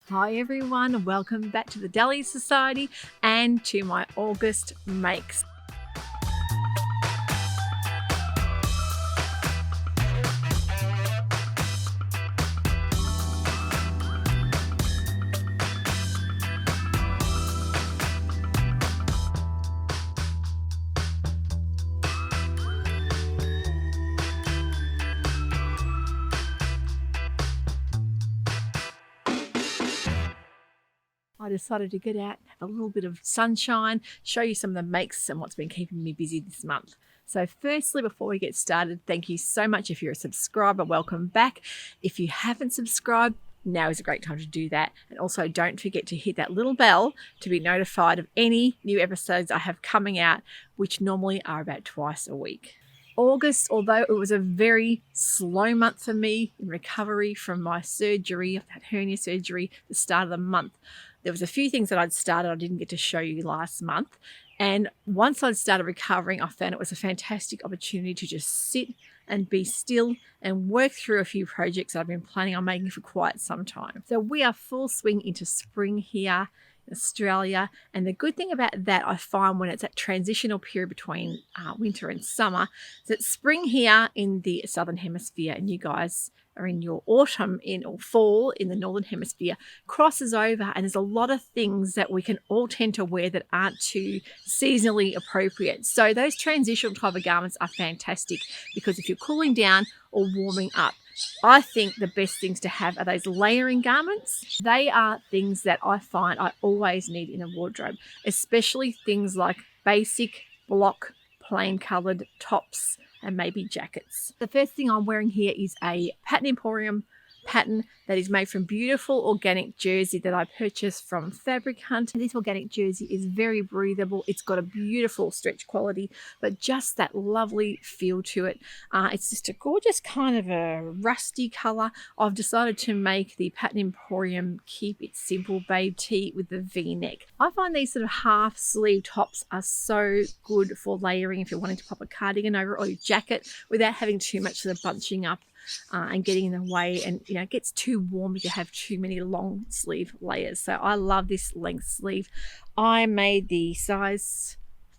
Hi everyone, welcome back to the Dahlia Society and to my August makes. I decided to get out, have a little bit of sunshine, show you some of the makes and what's been keeping me busy this month. So firstly, before we get started, thank you so much. If you're a subscriber, welcome back. If you haven't subscribed, now is a great time to do that. And also don't forget to hit that little bell to be notified of any new episodes I have coming out, which normally are about twice a week. August, although it was a very slow month for me in recovery from my surgery, I've had hernia surgery at the start of the month. There was a few things that I'd started I didn't get to show you last month. And once I'd started recovering, I found it was a fantastic opportunity to just sit and be still and work through a few projects that I've been planning on making for quite some time. So we are full swing into spring here in Australia. And the good thing about that, I find when it's that transitional period between winter and summer, is that spring here in the Southern Hemisphere and you guys are in your autumn or fall in the Northern Hemisphere, crosses over, and there's a lot of things that we can all tend to wear that aren't too seasonally appropriate. So those transitional type of garments are fantastic because if you're cooling down or warming up, I think the best things to have are those layering garments. They are things that I find I always need in a wardrobe, especially things like basic block plain coloured tops and maybe jackets. The first thing I'm wearing here is a Emporium pattern that is made from beautiful organic jersey that I purchased from Fabric Hunt. This organic jersey is very breathable. It's got a beautiful stretch quality, but just that lovely feel to it. It's just a gorgeous kind of a rusty color. I've decided to make the Pattern Emporium Keep It Simple Babe tee with the V-neck. I find these sort of half sleeve tops are so good for layering if you're wanting to pop a cardigan over it or your jacket without having too much sort of bunching up and getting in the way, and it gets too warm if you have too many long sleeve layers. So I love this length sleeve. I made the size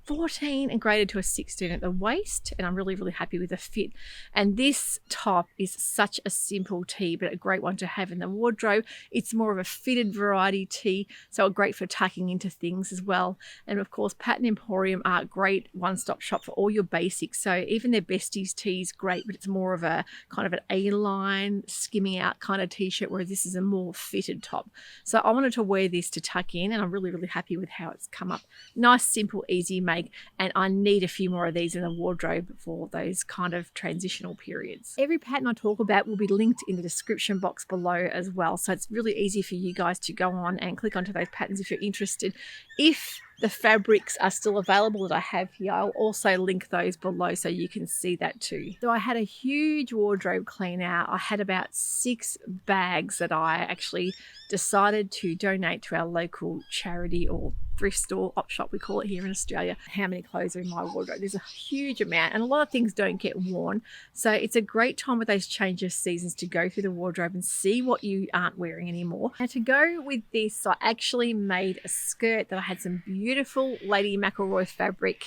14 and graded to a 16 at the waist, and I'm really happy with the fit. And this top is such a simple tee, but a great one to have in the wardrobe. It's more of a fitted variety tee, so great for tucking into things as well. And of course, Pattern Emporium are a great one-stop shop for all your basics. So even their besties tees, great, but it's more of a kind of an A-line skimming out kind of t-shirt, whereas this is a more fitted top. So I wanted to wear this to tuck in, and I'm really happy with how it's come up. Nice, simple, easy make. And I need a few more of these in the wardrobe for those kind of transitional periods. Every pattern I talk about will be linked in the description box below as well. So it's really easy for you guys to go on and click onto those patterns if you're interested. If the fabrics are still available that I have here, I'll also link those below so you can see that too. So I had a huge wardrobe clean out. I had about 6 bags that I actually decided to donate to our local charity or thrift store, op shop we call it here in Australia. How many clothes are in my wardrobe? There's a huge amount, and a lot of things don't get worn. So it's a great time with those change of seasons to go through the wardrobe and see what you aren't wearing anymore. Now to go with this, I actually made a skirt that I had some beautiful Lady McElroy fabric.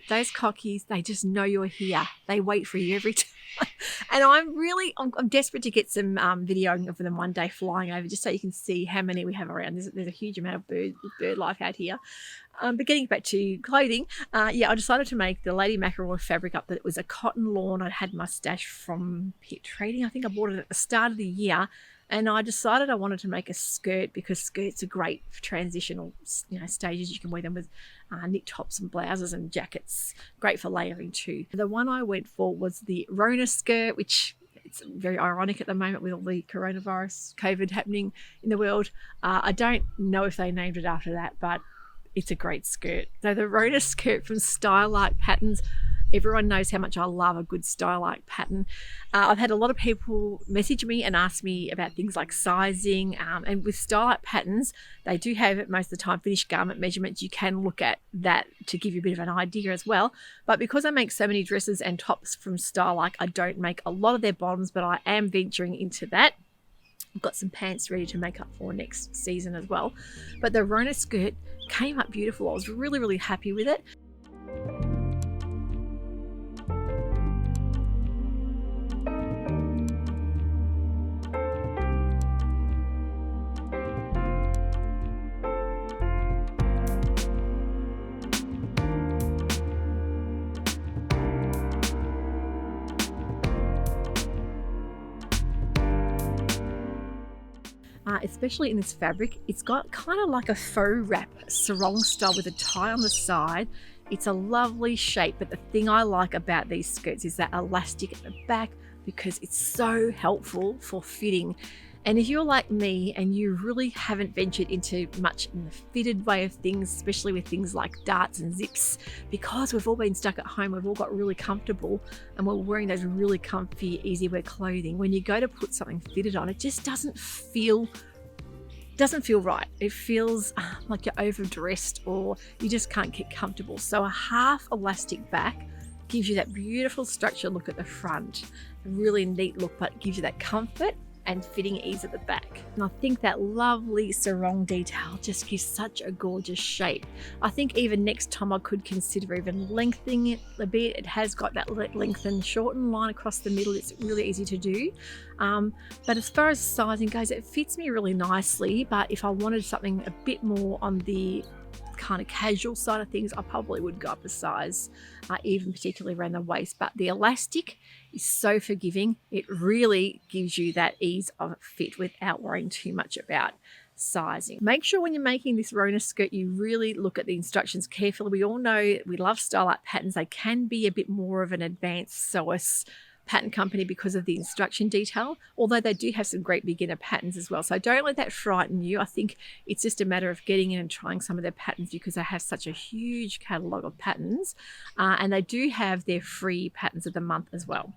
Those cockies, they just know you're here. They wait for you every time. And I'm desperate to get some video of them one day flying over, just so you can see how many we have around. There's a huge amount of bird life out here. But getting back to clothing, I decided to make the Lady McElroy fabric up. That it was a cotton lawn. I'd had my stash from Pit Trading. I think I bought it at the start of the year. And I decided I wanted to make a skirt because skirts are great for transitional stages. You can wear them with knit tops and blouses and jackets. Great for layering too. The one I went for was the Rona skirt, which it's very ironic at the moment with all the coronavirus, COVID happening in the world. I don't know if they named it after that, but it's a great skirt. So the Rona skirt from Stylark Patterns. Everyone knows how much I love a good Stylark pattern. I've had a lot of people message me and ask me about things like sizing, and with Stylark patterns, they do have most of the time finished garment measurements. You can look at that to give you a bit of an idea as well. But because I make so many dresses and tops from Stylark, I don't make a lot of their bottoms, but I am venturing into that. I've got some pants ready to make up for next season as well. But the Rona skirt came up beautiful. I was really, really happy with it. Especially in this fabric, it's got kind of like a faux wrap sarong style with a tie on the side. It's a lovely shape, but the thing I like about these skirts is that elastic at the back, because it's so helpful for fitting. And if you're like me and you really haven't ventured into much in the fitted way of things, especially with things like darts and zips, because we've all been stuck at home, we've all got really comfortable and we're wearing those really comfy, easy wear clothing. When you go to put something fitted on, it just doesn't feel right. It feels like you're overdressed or you just can't get comfortable. So a half elastic back gives you that beautiful structured look at the front, a really neat look, but gives you that comfort and fitting ease at the back. And I think that lovely sarong detail just gives such a gorgeous shape. I think even next time I could consider even lengthening it a bit. It has got that lengthened shortened line across the middle. It's really easy to do. But as far as sizing goes, it fits me really nicely. But if I wanted something a bit more on the kind of casual side of things, I probably would go up a size, even particularly around the waist. But the elastic is so forgiving. It really gives you that ease of fit without worrying too much about sizing. Make sure when you're making this Rona skirt, you really look at the instructions carefully. We all know we love Starlight patterns. They can be a bit more of an advanced Sewciety pattern company because of the instruction detail, although they do have some great beginner patterns as well. So don't let that frighten you. I think it's just a matter of getting in and trying some of their patterns, because they have such a huge catalogue of patterns, and they do have their free patterns of the month as well.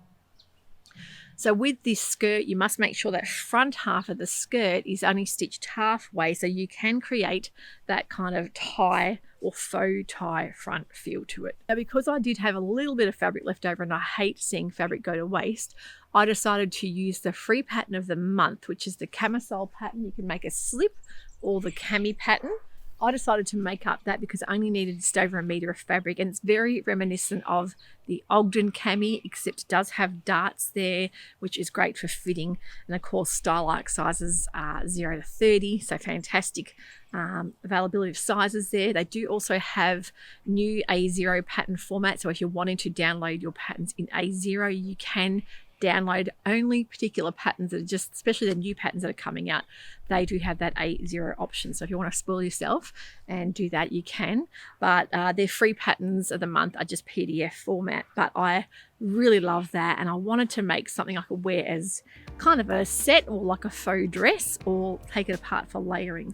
So with this skirt, you must make sure that front half of the skirt is only stitched halfway, so you can create that kind of tie or faux tie front feel to it. Now, because I did have a little bit of fabric left over and I hate seeing fabric go to waste, I decided to use the free pattern of the month, which is the camisole pattern. You can make a slip or the cami pattern. I decided to make up that because I only needed just over 1 meter of fabric, and it's very reminiscent of the Ogden cami, except it does have darts there, which is great for fitting. And of course, style-like sizes are 0 to 30, so fantastic availability of sizes there. They do also have new A0 pattern format, so if you're wanting to download your patterns in A0, you can download only particular patterns that are just, especially the new patterns that are coming out. They do have that A0 option. So if you want to spoil yourself and do that, you can. But their free patterns of the month are just PDF format. But I really love that. And I wanted to make something I could wear as kind of a set or like a faux dress, or take it apart for layering.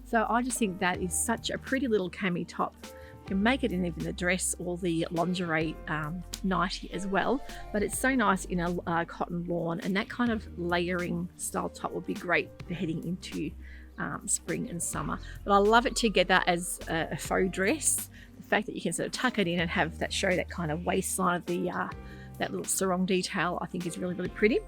So I just think that is such a pretty little cami top. You can make it in even the dress or the lingerie nightie as well, but it's so nice in a cotton lawn, and that kind of layering style top will be great for heading into spring and summer. But I love it together as a faux dress. The fact that you can sort of tuck it in and have that show that kind of waistline of the that little sarong detail, I think is really, really pretty.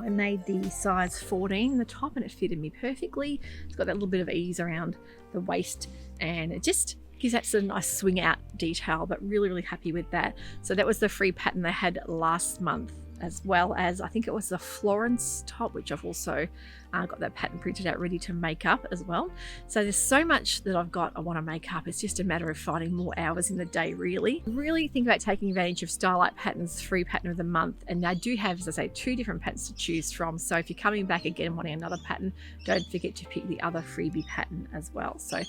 I made the size 14 in the top and it fitted me perfectly. It's got that little bit of ease around the waist, and it just gives that sort of nice swing out detail, but really, really happy with that. So that was the free pattern they had last month, as well as I think it was the Florence top, which I've also got that pattern printed out ready to make up as well. So there's so much that I've got I want to make up. It's just a matter of finding more hours in the day, really. Really think about taking advantage of Starlight Patterns free pattern of the month, and I do have, as I say, 2 different patterns to choose from. So if you're coming back again wanting another pattern, don't forget to pick the other freebie pattern as well. So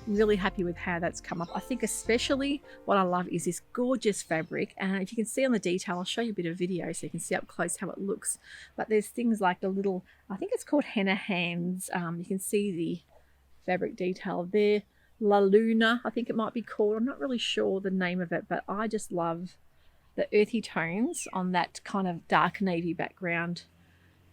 really happy with how that's come up. I think especially what I love is this gorgeous fabric, and if you can see on the detail, I'll show you a bit of video so you can see up close how it looks. But there's things like the little, I think it's called henna hands. You can see the fabric detail there. La Luna, I think it might be called. I'm not really sure the name of it, but I just love the earthy tones on that kind of dark navy background.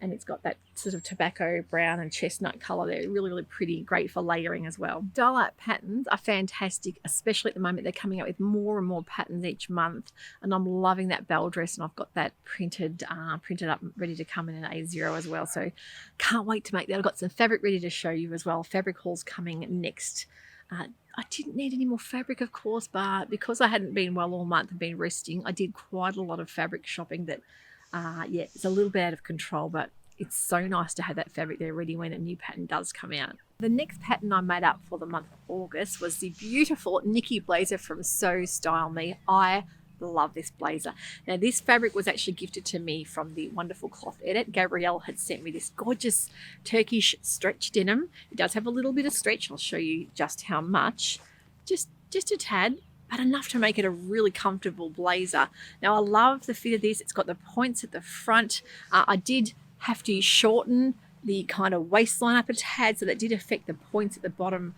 And it's got that sort of tobacco brown and chestnut colour there. Really, really pretty. Great for layering as well. Dahlia patterns are fantastic, especially at the moment. They're coming out with more and more patterns each month. And I'm loving that bell dress. And I've got that printed up, ready to come in an A0 as well. So can't wait to make that. I've got some fabric ready to show you as well. Fabric haul's coming next. I didn't need any more fabric, of course, but because I hadn't been well all month and been resting, I did quite a lot of fabric shopping that yeah, it's a little bit out of control, but it's so nice to have that fabric there ready when a new pattern does come out. The next pattern I made up for the month of August was the beautiful Nikki blazer from Sew Style Me. I love this blazer. Now, this fabric was actually gifted to me from the wonderful cloth edit. Gabrielle had sent me this gorgeous Turkish stretch denim. It does have a little bit of stretch. I'll show you just how much. Just a tad, but enough to make it a really comfortable blazer. Now, I love the fit of this. It's got the points at the front. I did have to shorten the kind of waistline up a tad, so that did affect the points at the bottom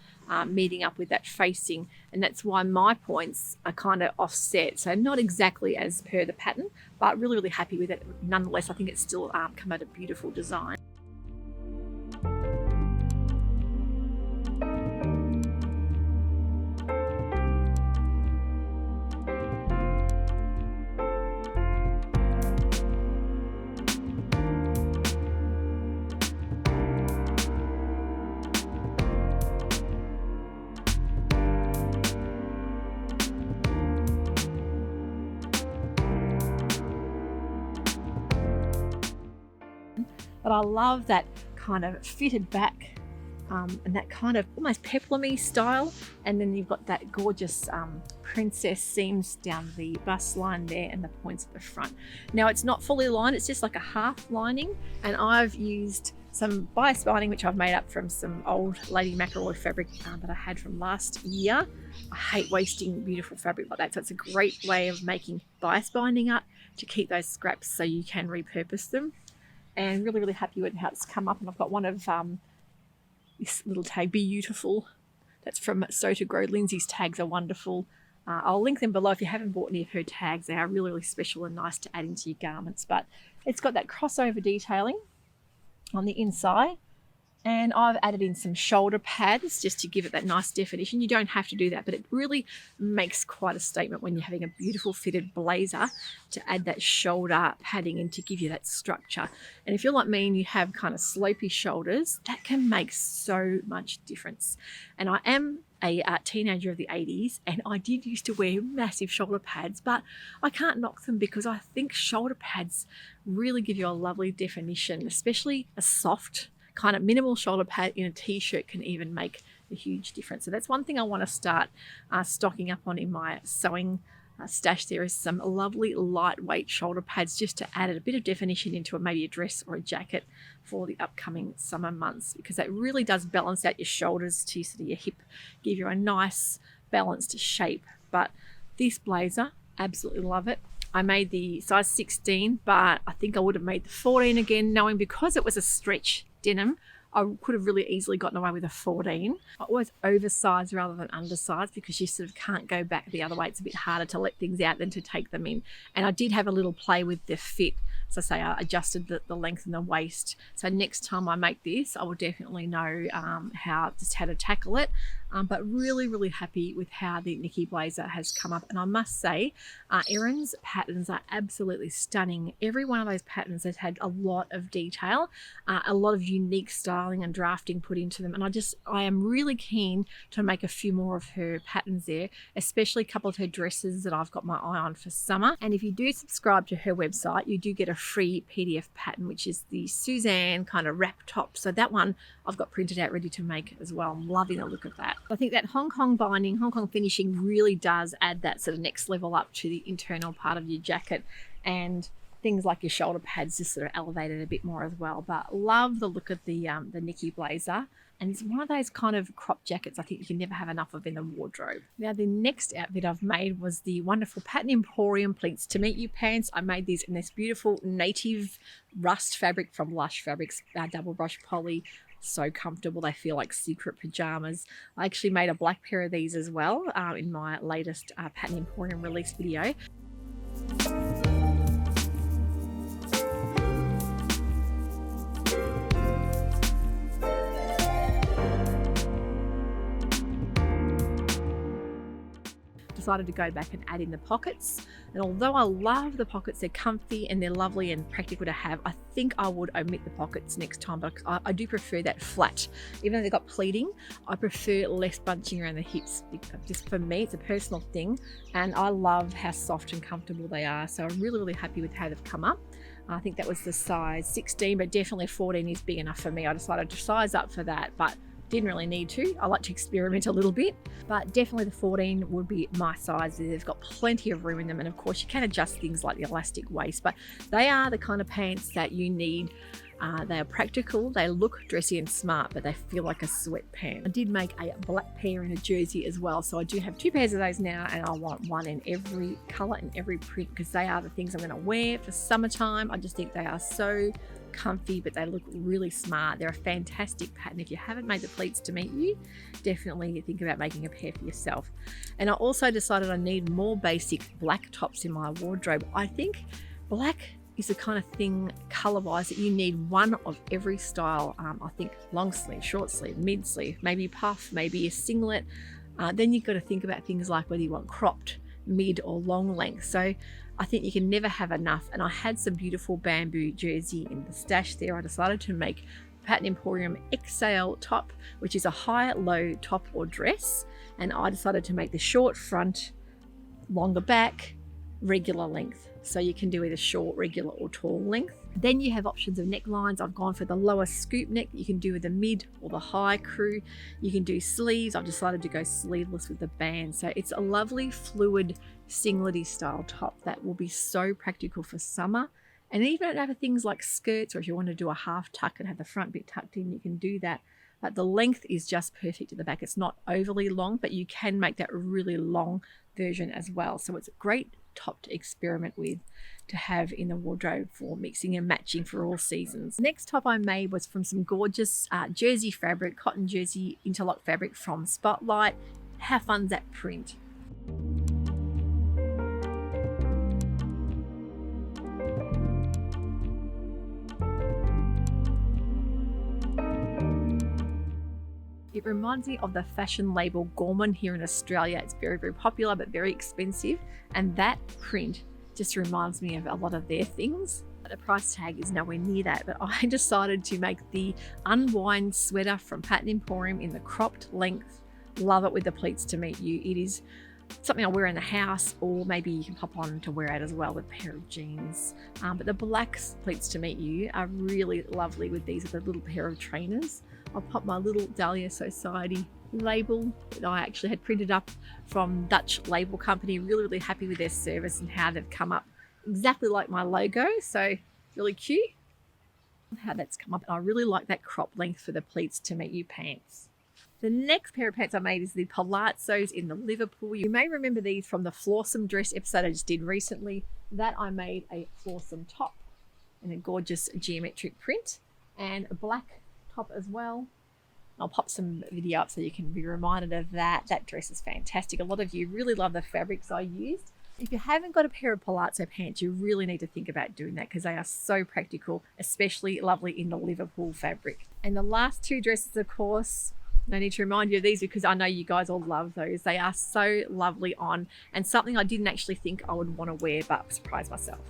meeting up with that facing, and that's why my points are kind of offset, so not exactly as per the pattern, but really, really happy with it. Nonetheless, I think it's still come out a beautiful design. But I love that kind of fitted back and that kind of almost peplum-y style. And then you've got that gorgeous princess seams down the bust line there and the points at the front. Now, it's not fully lined, it's just like a half lining. And I've used some bias binding, which I've made up from some old Lady McElroy fabric that I had from last year. I hate wasting beautiful fabric like that. So it's a great way of making bias binding up to keep those scraps so you can repurpose them. And really, really happy with how it's come up. And I've got one of this little tag, Beautiful. That's from Sew to Grow. Lindsay's tags are wonderful. I'll link them below if you haven't bought any of her tags. They are really, really special and nice to add into your garments. But it's got that crossover detailing on the inside. And I've added in some shoulder pads just to give it that nice definition. You don't have to do that, but it really makes quite a statement when you're having a beautiful fitted blazer to add that shoulder padding in to give you that structure. And if you're like me and you have kind of slopey shoulders, that can make so much difference. And I am a teenager of the 80s, and I did used to wear massive shoulder pads, but I can't knock them because I think shoulder pads really give you a lovely definition, especially a soft kind of minimal shoulder pad in a t-shirt can even make a huge difference. So that's one thing I want to start stocking up on in my sewing stash. There is some lovely lightweight shoulder pads just to add a bit of definition into maybe a dress or a jacket for the upcoming summer months, because that really does balance out your shoulders to sort of your hip, give you a nice balanced shape. But this blazer, absolutely love it. I made the size 16, but I think I would have made the 14 again, knowing because it was a stretch denim, I could have really easily gotten away with a 14. I always oversize rather than undersize because you sort of can't go back the other way. It's a bit harder to let things out than to take them in. And I did have a little play with the fit. So I say I adjusted the length and the waist. So next time I make this, I will definitely know how to tackle it. But really, really happy with how the Nikki blazer has come up. And I must say, Erin's patterns are absolutely stunning. Every one of those patterns has had a lot of detail, a lot of unique styling and drafting put into them. And I am really keen to make a few more of her patterns there, especially a couple of her dresses that I've got my eye on for summer. And if you do subscribe to her website, you do get a free PDF pattern, which is the Suzanne kind of wrap top. So that one I've got printed out ready to make as well. I'm loving the look of that. I think that Hong Kong binding, Hong Kong finishing really does add that sort of next level up to the internal part of your jacket, and things like your shoulder pads just sort of elevate it a bit more as well. But love the look of the Nikki blazer. And it's one of those kind of crop jackets I think you can never have enough of in the wardrobe. Now, the next outfit I've made was the wonderful Pattern Emporium Pleats to Meet You pants. I made these in this beautiful native rust fabric from Lush Fabrics, double brush poly. So comfortable, they feel like secret pajamas. I actually made a black pair of these as well in my latest Pattern Emporium release video. Decided to go back and add in the pockets, and although I love the pockets, they're comfy and they're lovely and practical to have, I think I would omit the pockets next time, because I do prefer that flat. Even though they've got pleating, I prefer less bunching around the hips. Just for me, it's a personal thing, and I love how soft and comfortable they are, so I'm really happy with how they've come up. I think that was the size 16, but definitely 14 is big enough for me. I decided to size up for that, but didn't really need to. I like to experiment a little bit, but definitely the 14 would be my size. They've got plenty of room in them, and of course you can adjust things like the elastic waist, but they are the kind of pants that you need. They are practical, they look dressy and smart, but they feel like a sweatpant. I did make a black pair in a jersey as well, so I do have 2 pairs of those now, and I want one in every colour and every print, because they are the things I'm going to wear for summertime. I just think they are so comfy, but they look really smart. They're a fantastic pattern. If you haven't made the pleats to meet you, definitely think about making a pair for yourself. And I also decided I need more basic black tops in my wardrobe. I think black is the kind of thing color-wise that you need one of every style. I think long sleeve, short sleeve, mid sleeve, maybe puff, maybe a singlet. Then you've got to think about things like whether you want cropped, mid or long length. So I think you can never have enough, and I had some beautiful bamboo jersey in the stash there. I decided to make Pattern Emporium XL top, which is a high-low top or dress, and I decided to make the short front, longer back, regular length. So you can do either short, regular or tall length. Then you have options of necklines. I've gone for the lower scoop neck. You can do with the mid or the high crew. You can do sleeves. I've decided to go sleeveless with the band. So it's a lovely fluid singlety style top that will be so practical for summer. And even over things like skirts, or if you want to do a half tuck and have the front bit tucked in, you can do that. But the length is just perfect at the back. It's not overly long, but you can make that really long version as well. So it's a great top to experiment with, to have in the wardrobe for mixing and matching for all seasons. Next top I made was from some gorgeous jersey fabric, cotton jersey interlock fabric from Spotlight. How fun's that print? It reminds me of the fashion label Gorman here in Australia. It's very popular but very expensive, and that print just reminds me of a lot of their things. The price tag is nowhere near that, but I decided to make the unwind sweater from Pattern Emporium in the cropped length. Love it with the pleats to meet you. It is something I wear in the house, or maybe you can pop on to wear out as well with a pair of jeans. But the black pleats to meet you are really lovely with these, with a little pair of trainers. I'll pop my little Dahlia Sewciety label that I actually had printed up from Dutch label company. Really happy with their service and how they've come up exactly like my logo. So really cute how that's come up. And I really like that crop length for the pleats to meet you pants. The next pair of pants I made is the Palazzos in the Liverpool. You may remember these from the Flawsome dress episode I just did recently. That I made a Flawsome top in a gorgeous geometric print, and a black top as well. I'll pop some video up so you can be reminded of that. That dress is fantastic. A lot of you really love the fabrics I used. If you haven't got a pair of palazzo pants, you really need to think about doing that, because they are so practical, especially lovely in the Liverpool fabric. And the last 2 dresses, of course, no need to remind you of these because I know you guys all love those. They are so lovely on, and something I didn't actually think I would want to wear, but surprised myself.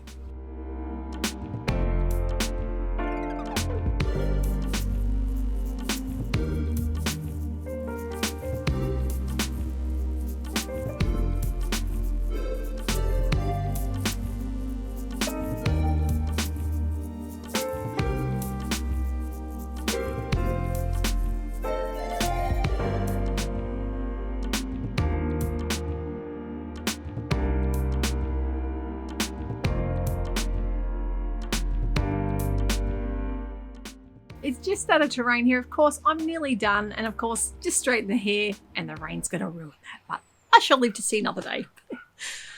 It's just started to rain here. Of course, I'm nearly done. And of course, just straighten the hair and the rain's going to ruin that. But I shall live to see another day.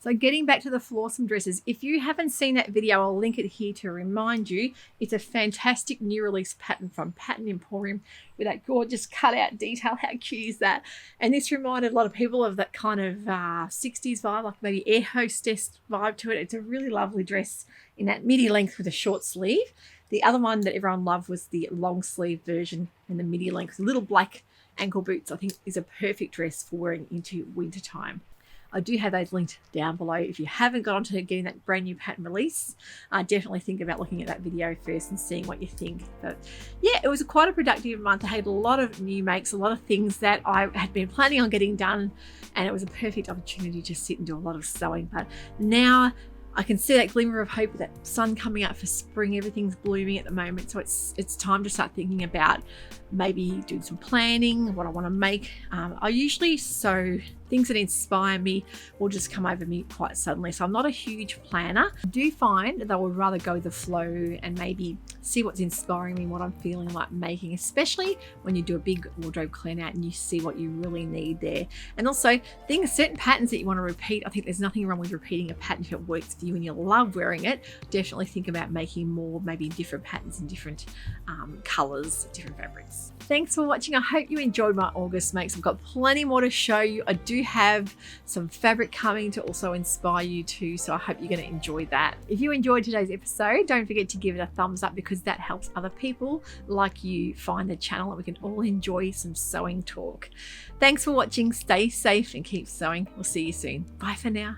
So getting back to the Flawsome dresses, if you haven't seen that video, I'll link it here to remind you. It's a fantastic new release pattern from Pattern Emporium with that gorgeous cutout detail. How cute is that? And this reminded a lot of people of that kind of 60s vibe, like maybe air hostess vibe to it. It's a really lovely dress in that midi length with a short sleeve. The other one that everyone loved was the long sleeve version in the midi length. Little black ankle boots, I think, is a perfect dress for wearing into winter time. I do have those linked down below. If you haven't got onto getting that brand new pattern release, definitely think about looking at that video first and seeing what you think. But yeah, it was quite a productive month. I had a lot of new makes, a lot of things that I had been planning on getting done, and it was a perfect opportunity to sit and do a lot of sewing. But now I can see that glimmer of hope with that sun coming out for spring. Everything's blooming at the moment. So it's time to start thinking about maybe doing some planning, what I want to make. I usually sew things that inspire me will just come over me quite suddenly. So I'm not a huge planner. I do find that I would rather go with the flow and maybe see what's inspiring me, what I'm feeling like making, especially when you do a big wardrobe clean out and you see what you really need there. And also certain patterns that you want to repeat. I think there's nothing wrong with repeating a pattern if it works for you and you love wearing it. Definitely think about making more, maybe different patterns and different colors, different fabrics. Thanks for watching. I hope you enjoyed my August makes. I've got plenty more to show you. I do have some fabric coming to also inspire you too, so I hope you're going to enjoy that. If you enjoyed today's episode, don't forget to give it a thumbs up because that helps other people like you find the channel and we can all enjoy some sewing talk. Thanks for watching. Stay safe and keep sewing. We'll see you soon. Bye for now.